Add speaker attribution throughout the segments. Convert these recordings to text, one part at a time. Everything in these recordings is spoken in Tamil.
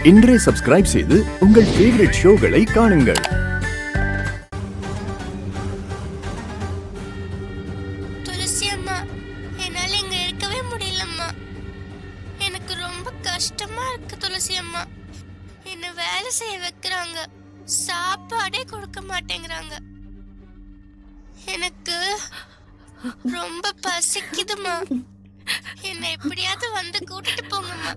Speaker 1: இன்றே சப்ஸ்கிரைப் செய்து உங்கள் ஃபேவரட் ஷோகளை காணுங்கள்.
Speaker 2: துளசி அம்மா, என்னால இங்க இருக்கவே முடியலம்மா. எனக்கு ரொம்ப கஷ்டமா இருக்கு துளசி அம்மா. என்ன வேலை செய்ய வைக்கிறாங்க, சாப்பாடே கொடுக்க மாட்டேங்கிறாங்க. எனக்கு ரொம்ப பசிக்குதுமா. என்ன எப்படியாவது வந்து கூட்டிட்டு போங்கம்மா.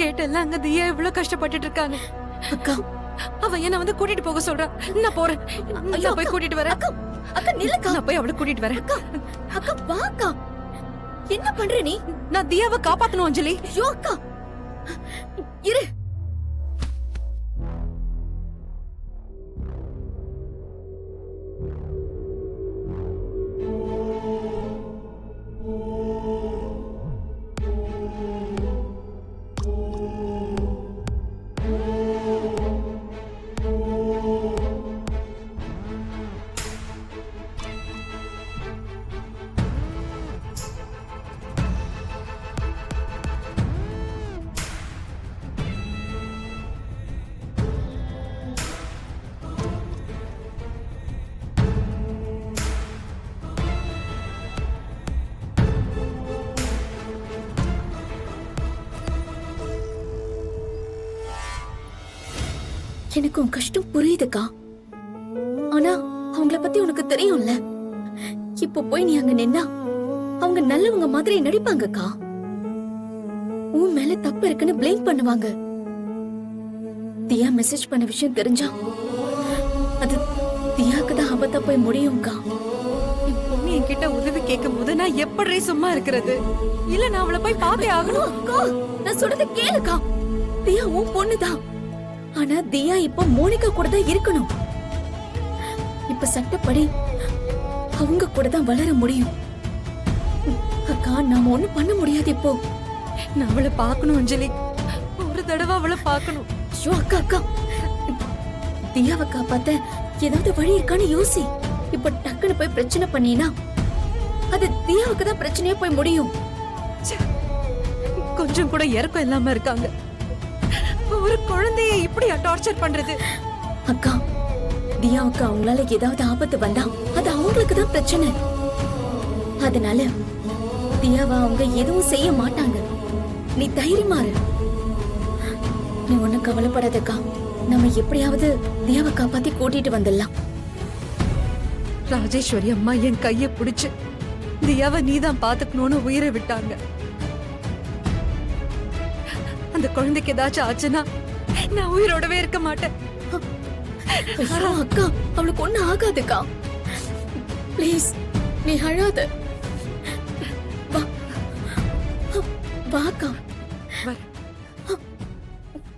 Speaker 3: கேட்டல அங்க தியா எவ்வளவு கஷ்டப்பட்டுட்டு இருக்காங்க. அக்கா, அவ என்ன வந்து கூட்டிட்டு போக சொல்றா. நான் போறேன். நான் போய் கூட்டிட்டு வரேன்.
Speaker 4: அக்கா நில்லுக்கா.
Speaker 3: நான் போய் அவளை கூட்டிட்டு வரேன்.
Speaker 4: அக்கா வா அக்கா. என்ன பண்ற நீ?
Speaker 3: நான் தியாவை காப்பாத்தணும் அஞ்சலி.
Speaker 4: ஐயோ அக்கா இரு. எனக்கு உன் கஷ்டம் புரியுதுக்கா. ஆனா அவங்கள பத்தி உனக்கு தெரியும்ல. இப்போ போய் நீ அங்க நின்னா அவங்க நல்லவங்க மாதிரி நடிப்பாங்கக்கா. உன் மேல தப்பு இருக்குன்னு பிளேம் பண்ணுவாங்க. தியா மெசேஜ் பண்ண விஷயம் தெரிஞ்சா அது தியாக்கு தான் ஆபத்தா போய் முடியும்க்கா.
Speaker 3: என் பொண்ணு என்கிட்ட உதவி கேட்கும் போது நான் எப்படி சும்மா இருக்கிறது? இல்ல நான் அவளை போய் பார்த்தே ஆகணும்.
Speaker 4: அக்கா நான் சொல்றத கேளுக்கா. தியா உன் பொண்ணுதான். ஆனா தியா இப்ப மோனிகா கூட தான் இருக்கணும். இப்ப சட்டப்படி அவங்க கூட தான் வளர முடியும். அக்கா நாம ஒண்ணும் பண்ண முடியாது. இப்போ
Speaker 3: நான் அவளை பார்க்கணும் அஞ்சலி. ஒரு தடவை அவளை பார்க்கணும்.
Speaker 4: ஐயோ அக்கா அக்கா, தியாவை காப்பாத்த ஏதாவது வழி இருக்கான்னு யோசி. இப்ப டக்குன்னு போய் பிரச்சனை பண்ணினா அது தியாவுக்கு தான் பிரச்சனையே போய் முடியும்.
Speaker 3: கொஞ்சம் கூட இறக்கம் இல்லாம இருக்காங்க. ஒரு குழந்தைய இப்படி டார்ச்சர் பண்றது.
Speaker 4: அக்கா தியாவுக்கு அவங்களால ஏதாவது ஆபத்து வந்தா அது அவங்களுக்கு தான் பிரச்சனை. அதனால தியாவை அவங்க எதுவும் செய்ய மாட்டாங்க. நீ தைரியமா இரு. நீ ஒண்ணும் கவலைப்படாதக்கா. நம்ம எப்படியாவது தியாவை காப்பாத்தி கூட்டிட்டு வந்துடலாம்.
Speaker 3: ராஜேஸ்வரி அம்மா என் கைய பிடிச்சு தியாவை நீதான் பாத்துக்கணும்னு உயிரை விட்டாங்க. அந்த குழந்தைக்கு ஏதாச்சும் ஆச்சுன்னா நான் உயிரோடவே இருக்க மாட்டேன்.
Speaker 4: அக்கா அவளுக்கு ஒண்ணு ஆகாதுக்கா. ப்ளீஸ் நீ அழாத. வா அக்கா.